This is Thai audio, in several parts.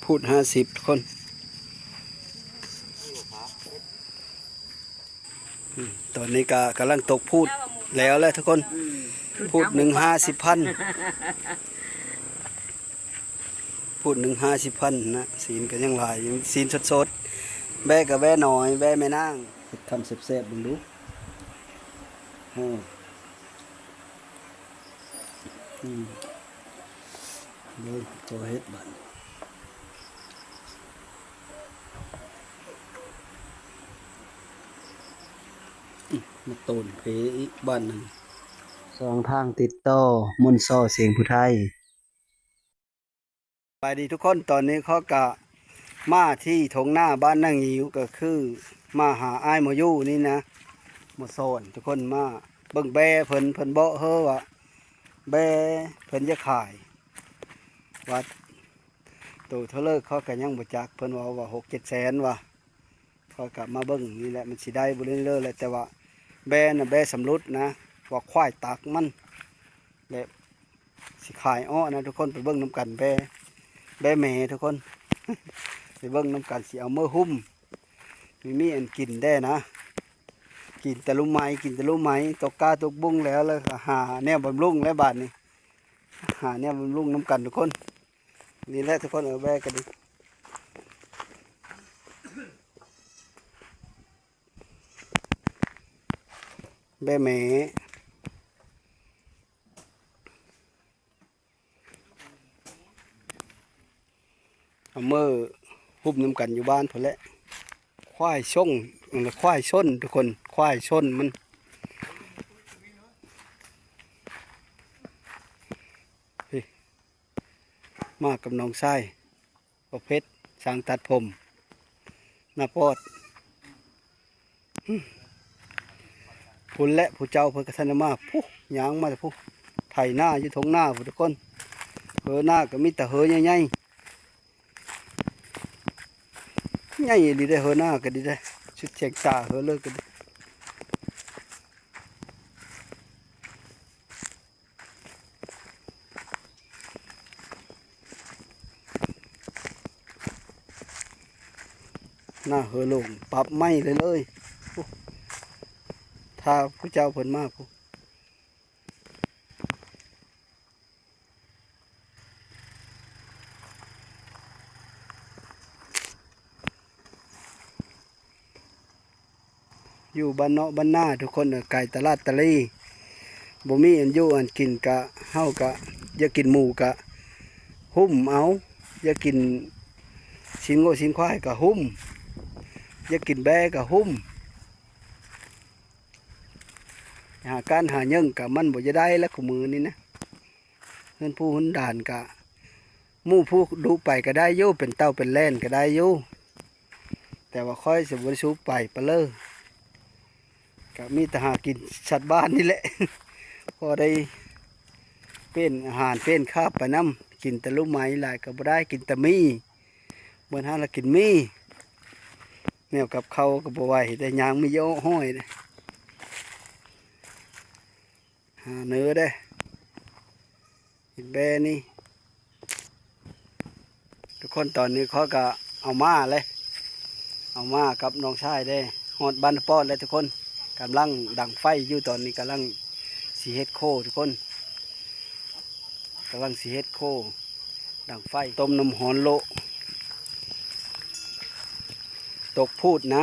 พูด50 คนตอนนี้ก็กำลังตกพูดแล้วแหละทุกคนพูด1 50 พันพูด1 50 พันนะศีลก็ยังหลายศีลสดๆแบกับแบหน่อยแบแม่นางทำแซ่บๆบึงดูเบิ่งตัวเฮ็ดบัดมาตูนเพอีกบ้านหนึ่ง2 ทางติดต่อมุนซ้อเสียงผู้ไทยไปดีทุกคนตอนนี้เขากะมาที่ทงหน้าบ้านนั่งหิวก็คือมาหาอ้ายหมอยู่นี่นะมาโซนทุกคนมาเบิ่งแบเพิ่นเบาะเฮ้อวะแบเพิ่นจะขายวัดตัวเท่าเลิกเขาก็ยังบ่จักเพิ่นว่า6-7 แสนว่ะเขากะมาเบิ่งนี่แหละมันสิได้บ่เรื่อยๆแหละแต่ว่าแบน่ะแบสำรุดนะว่าควายตักมันและสิขายอ้อนะทุกคนไปเบิ่งน้ำกันแบแม่ทุกคน ไปเบิ่งน้ำกันสิเอามือหุ้มมีอันกินได้นะกินแต่ลูกไม้ตกกาตกบุ้งแล้วหาแนวบำรุงแล้วบาดนี้หาแนวบำรุงน้ำกันทุกคนนี่แหละทุกคนเอาแบกันดิแบแม่เอามือหุ้มน้ำกันอยู่บ้านพอแล้วควายช่งควายชนทุกคนควายชนมันมากับน้องชายประเพชรสร้างตัดผมนาปอดพุ่นและผู้เจ้าเพิ่นกระทันมาผู้ยางมาแต่ผู้ไถหน้าอยู่ทงหน้าผู้ทุกคนเหือหน้าก็มีแต่เหือใหญ่ๆใหญ่ดีได้เหือหน้าก็ดีได้ชุดแจกตาเหือเลิกก็ดีหน้าเหือลงปรับไม่เลยถ้าผู้เจ้าเพิ่นมาผู้อยู่บ้านเนาะบ้านหน้าทุกคนไก่ตลาดตะลีบ่มีอันอยู่อันกินกะเฮากะอย่ากินหมูกะหุ้มเอาอย่ากินชิ้นโง่ชิ้นควายกะหุ้มอย่ากินแบกะหุ้มหาการหาเยิ่งกะมันบ่จะได้แล้วขมือนี่นะเงินผู้หุนด่านกะหมู่ผู้ดูไปก็ได้อยู่เป็นเต้าเป็นแล่นก็ได้อยู่แต่ว่าค่อยสิบ่ได้สูบไปปะเลอก็มีแต่หากินสัตว์บ้านนี่แหละ พอได้เป็นอาหารเป็นข้าวไปน้ำกินแต่ลูกไม้หลายก็บ่ได้กินแต่มีเมื่อหาเรากินมีแนวกับเขาก็บ่ไหวแต่ยางมีโยห้อยเลยหาเนื้อได้กินแบนี่ทุกคนตอนนี้เขาก็เอามาเลยเอามากับน้องชายได้ฮอดบ้านปอดเลยทุกคนกำลังดังไฟอยู่ตอนนี้กำลังสีเฮ็ดโคทุกคนกำลังสีเฮ็ดโคดังไฟต้มน้ำหอนโลตกพูดนะ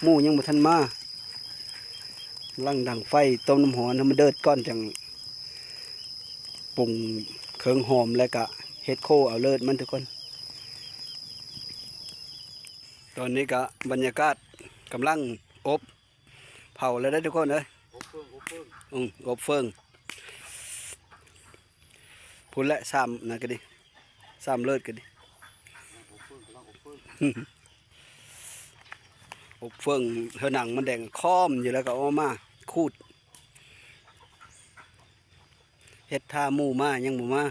หมู่ยังบ่ทันมาลังดังไฟต้มน้ำหอนให้มันเดือดก้อนจังปรุงเครื่องหอมแล้วก็เฮ็ดโคเอาเลิศมันทุกคนตอนนี้ก็บรรยากาศกำลังอบเผาแล้วได้ทุกคนเลยอบเฟืองพูดและซ้ำนะก็ดิซ้ำเลิศก็ดิอบเฟืองเธอหนังมันแดงค้อมอยู่แล้วก็เอามาคูดเฮ็ดท่าหมู่มายังหมู่มา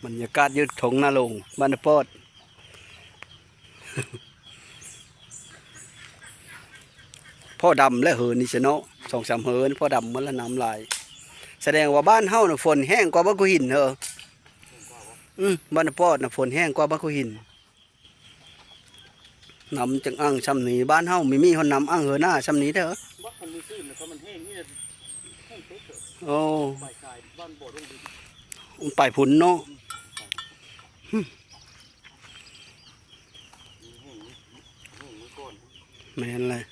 บรรยากาศยืดถงนาลงบ้านปอดพ่อดำและเหินนี่ชนะ2-3 เหินพ่อดำมันละน้ำลายแสดงว่าบ้านเฮาน่ะฝนแห้งกว่าบ้านกูหินเหรอ บ้านปอดน่ะฝนแห้งกว่าบ้านคุหินน้ำจังอ่างซ้ำนี้บ้านเฮามีฮอนน้ำอ่างเหือหน้าซ้ำนี้เด้อบ้านมีซื่อนะเพราะมันแห้งนี่แห้งเต๊ะเถอะโอ้ฝ่ายชายบ้านบ่อลงดินมันไปผุนเนาะแม่นเลย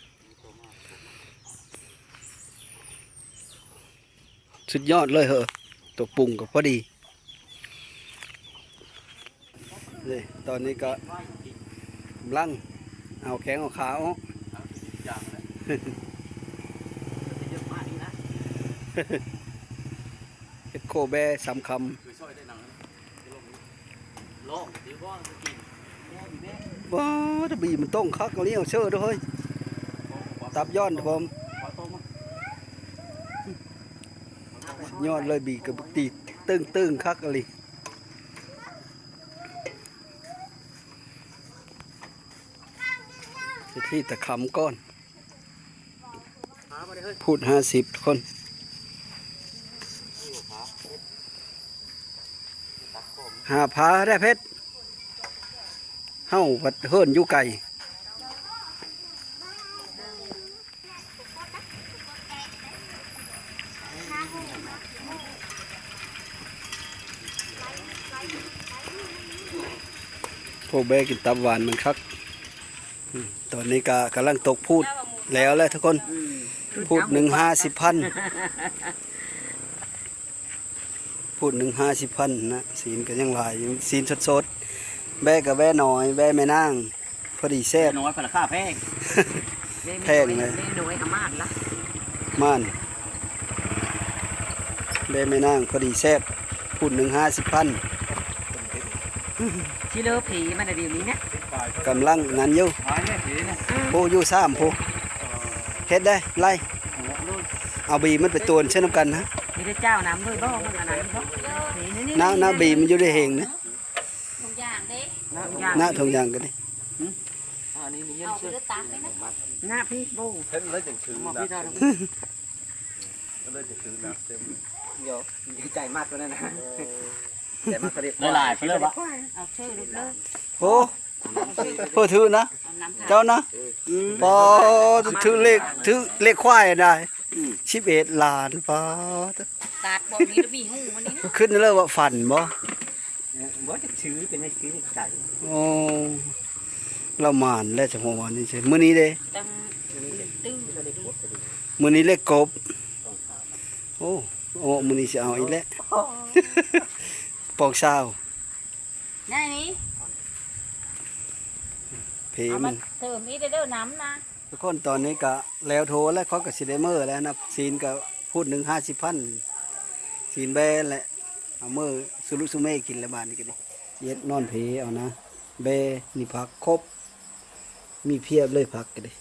สุดยอดเลยเหอะตัวปรุงก็พอดีนี่ตอนนี้ก็กำลังเอาแข้งเอาขาออกเฮ็ดโคแบสามคำว้าตะบีมันต้องคักเอาเลี้ยวเชื่อด้วยตับย้อนผมยอดเลยบีกับตีตึ้งคักอะไรที่ตะคำก้อนพูด50 คนหาพาได้เพชรเฮ้าวัดเฮิรนอยู่ไก่พวกแบกินตับหวานมันคักตอนนี้ก็กำลังตกพูดแล้วเลยทุกคนพูด50,000พูด50,000นะศีลก็ยังหลายศีลสดๆแบกับแบหน่อยแบแม่นางพอดีแซ่บน้อยพลังค่าแพงแพงเลยน้อยม่านละม่านแบแม่นางพอดีแซ่บพูด50,000ชิเลอผีมันเดี๋ยวนี้เนี่ยกำลังนั้นอยู่ผู้อยู่3ผู้เฮ็ดได้ไล่เอาบีมันไปตัวเช่นน้ำกันนะมีได้เจ้าน้ำด้วยบ่มันอันนั้นบ่น้าบีมันอยู่ในเหงนะถุงยางเด้หน้าถุงยางกันดิอันนี้มีเย็นเอาเชื่อตักเลยนะหน้าพี่บูเห็นเลยจังซื้อนะเลยจังซื้อนะเต็มเดี๋ยวดีใจมากเลยนะใจมากเลยหลายไปเลยวะเอาชื่อเลย โอ้เพื่อถือนะเจ้านะพอถือเลขควายได้11 ล้านพอตัดบ่มีแล้วมีหูมันนี่ขึ้นเลยว่าฝันบ่บ่จะซื้อเป็นไอ้ซื้อใจโอ้เราหมานแล้วจังหวะนี้ใช่มื้อนี้เด้ตั้งตื้อมื้อนี้เลขกบโอ้มื้อนี้สิเอาอีกแล้วปองซาวได้นี่เพมันเติมอีเด้อน้ำนะทุกคนตอนนี้ก็แล้วโทรแล้วเขาก็สิได้มื้อแล้วนะศีลก็พูด50,000ศีลแบนแหละเอามื้อสุรุสุเมกินแล้วบาดนี้ก็ดิเย็ดนอนเพเอานะแบนี่ผักครบมีเพียบเลยผักก็ดิ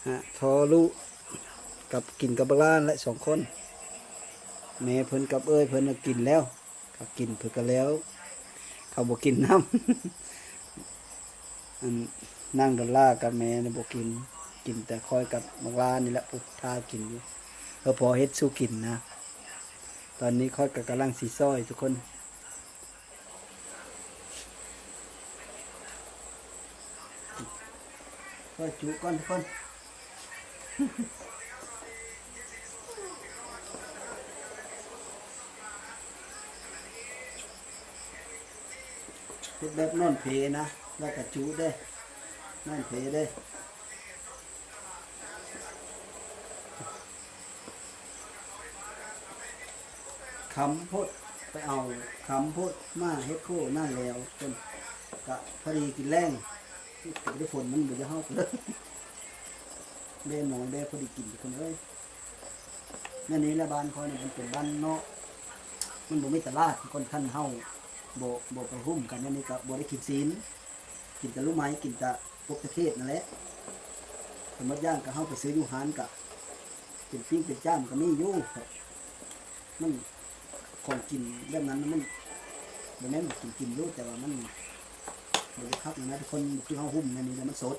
ฮะทอลุกับกินกับบ้านและ2 คนแม่เพิ่นกับเอ้ยเพิ่นกินแล้วกับกินเพิ่นก็แล้วเขาบ่กินน้ำนั่งดอลลาร์กับแม่นี่บ่กินแต่คอยกับบักลานี่แหละอุทากินอยู่พอเฮ็ดสู้กินนะตอนนี้ค่อยก็กำลังสิซอยทุกคนก็จุก่อนทุกคนแบบนอนเพนะแล้วก็จุได้นอนเพได้คำพูดไปเอาคำพูดมาเฮ็ดโค้หน้าแล้วจนกะพอดีกินแรงฝนได้ฝนมันบ่จะเฮาเลยเบ้หน่อยเบ้พอดีกินคนเลยนั่นนี่ละบ้านคอยนี่มันเป็นบ้านเนาะมันบ่มีตลาดคนคันเฮาบ่ไปหุ้มกันนั่นนี่ก็บ่ได้กินศีลกินแต่ลูกไม้กินแต่พวกประเทศนั่นแหละสมมติย่างก็เฮาไปซื้ออยู่หานก็เป็นปิ้งเป็นจ้ามก็มีอยู่มันของกินเรื่องนั้นมันบ่แม่นกินอยู่แต่ว่ามันบ่ได้คักนะทุกคนคือเฮาหุ้มนั่นนี่แล้วมันสด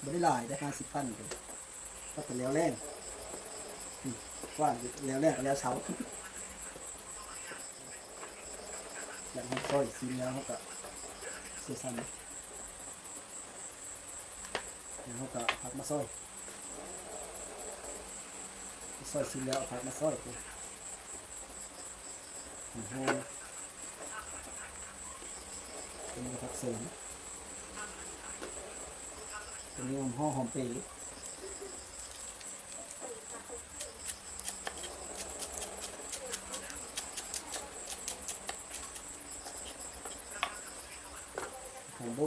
บ่ได้หลายได้50,000ก็เป็นแล้วแรงว่าแล้วแรงก็แล้วเช้าแล้วมันซอยซีแล้วเขาก็เสียซ้ำแล้วเขาก็ผักมาซอยซีแล้วเอาผักมาซอยไปโอ้โหเป็นผักเสริมเป็นนี้หอมปีหอมโบ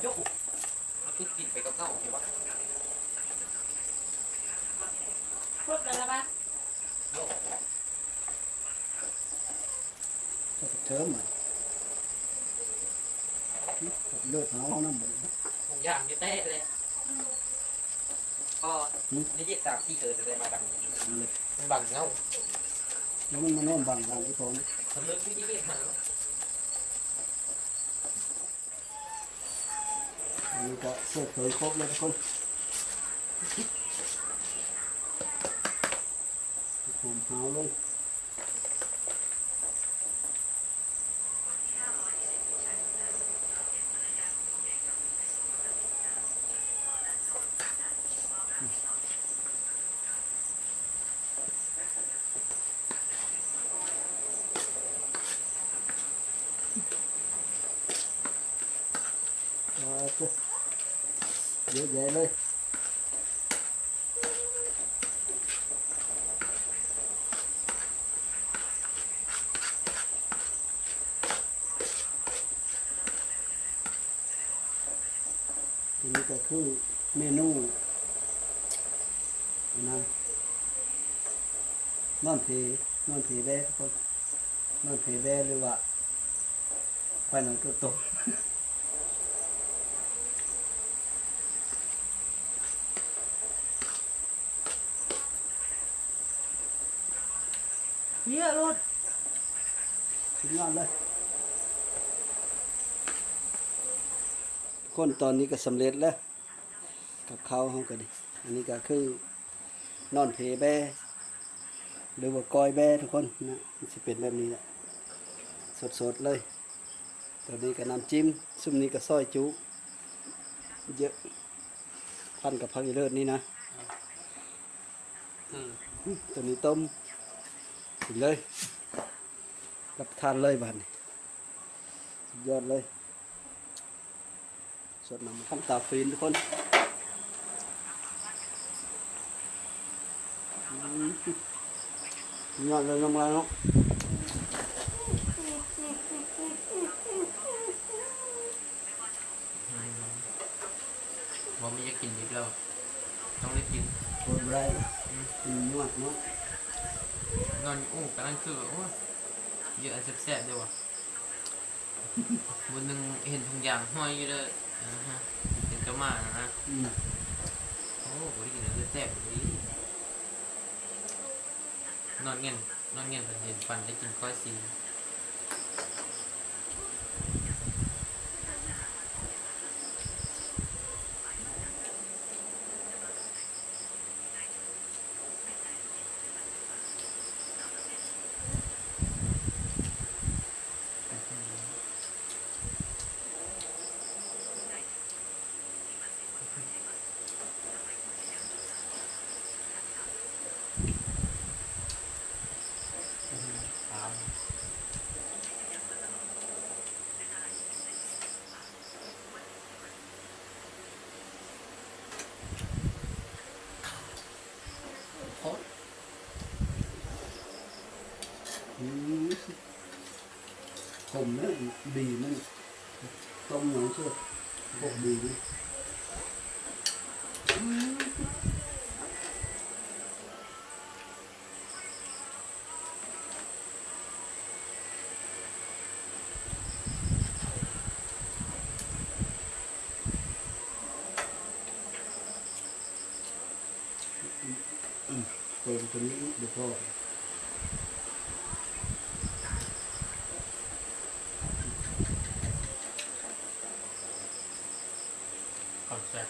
โยกเอาคือกินไปกับข้าวใช่ปะ พูดกันแล้วปะ โยก ก็จะเชิมอ่ะเลือดหาห้องน้ำหมด ผมย่างอยู่เต้เลยก็นี่เรียกสามที่เกิดอะไรมาดังมันบังเงา แล้วมันมาโน่นบังไอ้คน ทำเลิกที่เรียกหา อันนี้ก็เสิร์ฟเคยครบเลยทุกคนหอมหาวเลยเยอะแยะเลยอันนี้ก็คือเมนูนะนอนผีแบ้ทุกคนนอนผีแบ้หรือว่าไปนอนก็ตกเยอะรถสุดยอดเลยคนตอนนี้ก็สำเร็จแล้วกับข้าวเขาก็ดีอันนี้ก็คือนอนเพแบหรือว่ากอยแบทุกคนนะมันจะเป็นแบบนี้แหละสดๆเลยตัวนี้ก็น้ำจิ้มซุ่มนี้ก็ซอยจุเยอะพันกับผักอีเลิศนี่นะตัวนี้ต้มกินเลยรับทานเลยบ้านนี้สุดยอดเลยสดน้ำข้ามตาฟีนทุกคนยอดเลยน้ำลายเนาะ ผมไม่อยากกินอีกแล้วต้องได้กิน คนไรกินนวดเนาะ นอนอู้กำลังคือโอ้เยอะแซ่บๆด้วยวะบนหนึ่งเห็นทุกอย่างห้อยอยู่เลยฮะเห็นเจ้ามานะโอ้โหได้กินแล้วแซ่บเลยนอนเงี้ยเห็นฟันได้กินก้อยซีผมเนี่ยดีมันต้มน้ำเชื่อพวกดีนี่ เติมตัวนี้เดี๋ยวพอ ขอบแซ่บ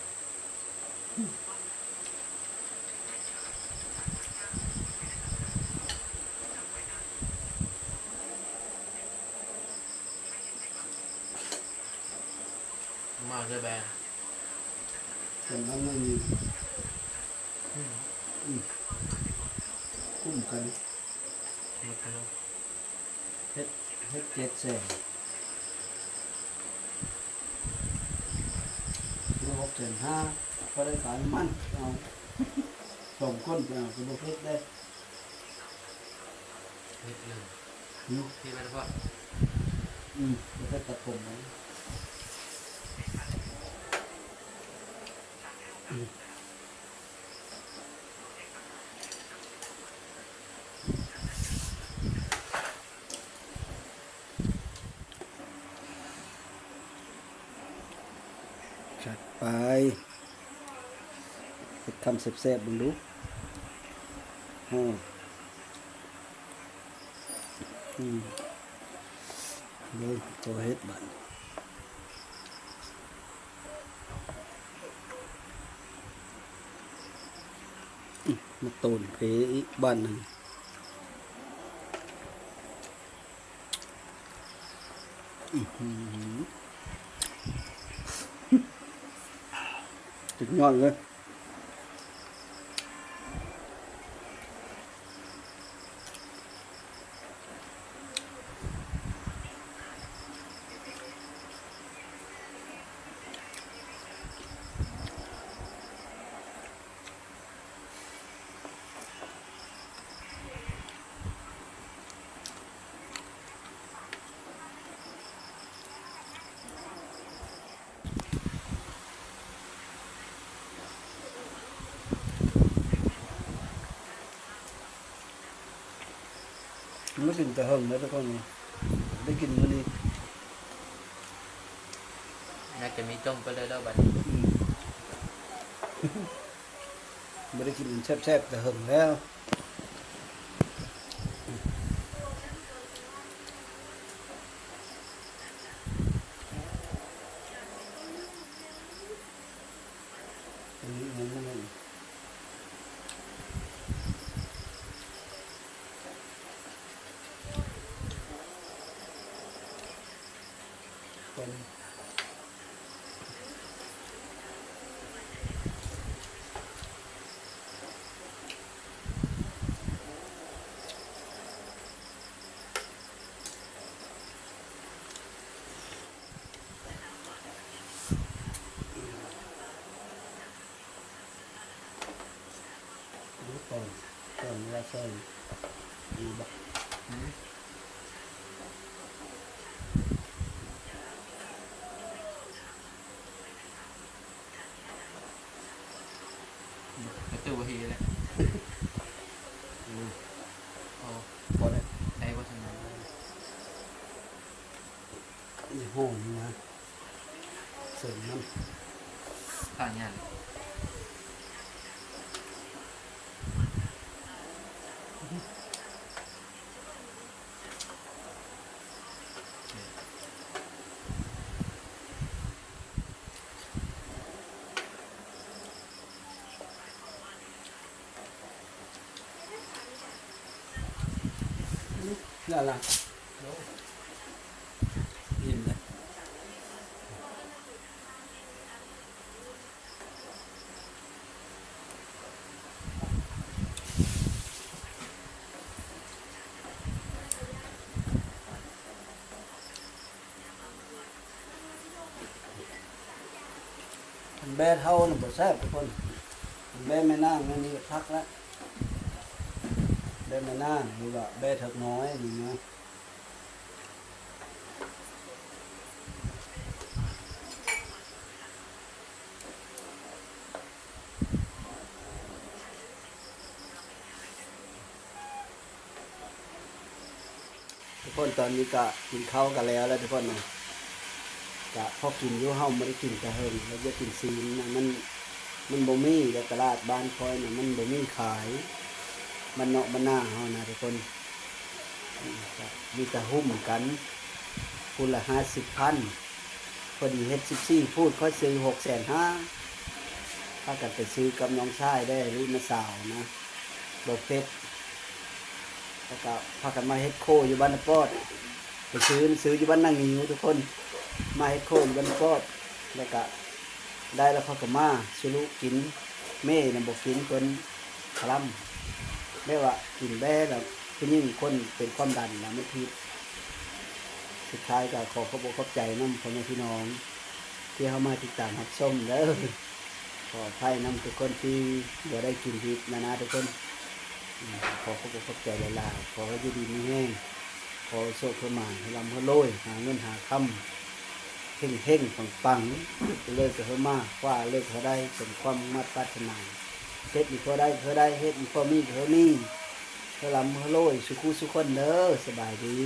มาจะแบน แต่มันไม่มีคุ้มกัน หมดแล้ว เฮ็ด7 แสน6 แสน 5ก็ได้ขายมันเอาสองคนเอาก็บ่เฮ็ดได้ เฮ็ดเลย อืม พี่ไปแล้วพ่อ บ่ได้ตัดผมไว้จัดไปเฮ็ดคำแซ่บๆเบิ่งดูอืมเบิ่งตัวเฮ็ดบัดมาตูนเพอีกบ้านหนึ่งจุดยอดเลยไม่กินแต่เฮิงแล้วทุกคนได้กินมื้อนี้ น่าจะมีต้มไปเลยแล้วบัด ไม่ได้กินแซ่บๆแต่เฮิงแล้วอันนี้มันไม่เป็น ดูก่อนเวลาใส่ดีบ่ กระตู้เฮเลยโอ้ พอได้ ได้ก็ทำงาน ยี่ห้อนี้นะเสริมน้ ผ่านงานำน่ารักอิ่มเลยแบะเท่าน่ะบ่แซ่บทุกคนแบะแม่นางนี่ก็พักแล้วแบะแม่นางหรือว่าแบะเถักน้อยนี่นะทุกคนตอนนี้ก็กินข้าวกันแล้วทุกคนนะกะพอกินอยู่เฮาไม่ได้กินแต่เฮิงแล้วจะกินซีนนะมัน มันบ่มีแต่ตลาดบ้านคอยน่ะมันบ่มีขายมันเนาะมันหน้าเฮานะทุกคนมีแต่หุ้มกันพูดละ50,000พอดีเฮ็ด14พูดค่อยซื้อ650,000ถ้ากันไปซื้อกับน้องชายได้หรือน้าสาวนะบ่เพชรแล้วก็พากันมาเฮ็ดโคอยู่บ้านนาปอดไปซื้ออยู่บ้านนางงิ้วทุกคนมาเฮ็ดโคอยู่บ้านนาปอดแล้วก็ได้แล้วพากันมาสุรุกินแม่น่ะบ่กินเพิ่นคลำแม่ว่ากินแบ่แล้วผู้หญิงคนเป็นความดันน่ะมันผิดสุดท้ายก็ขอขอบใจนำพ่อแม่พี่น้องที่เข้ามาติดตามรับชมเด้อขออภัยนำทุกคนที่บ่ได้กินผิดนะทุกคนขอขอบใจหลายๆขอให้อยู่ดีมีแห้งขอโชคเข้ามาให้ร่ำให้รวยหาเงินหาคำเพ่งปังเลิกเข้ามาว่าเลิกเขาได้สมความมาตรปรารถนาเฮ็ดอีกพอได้เฮ็ดอีกพอมีเขามีให้ร่ำให้รวยสุขุสุขคนเด้อสบายดี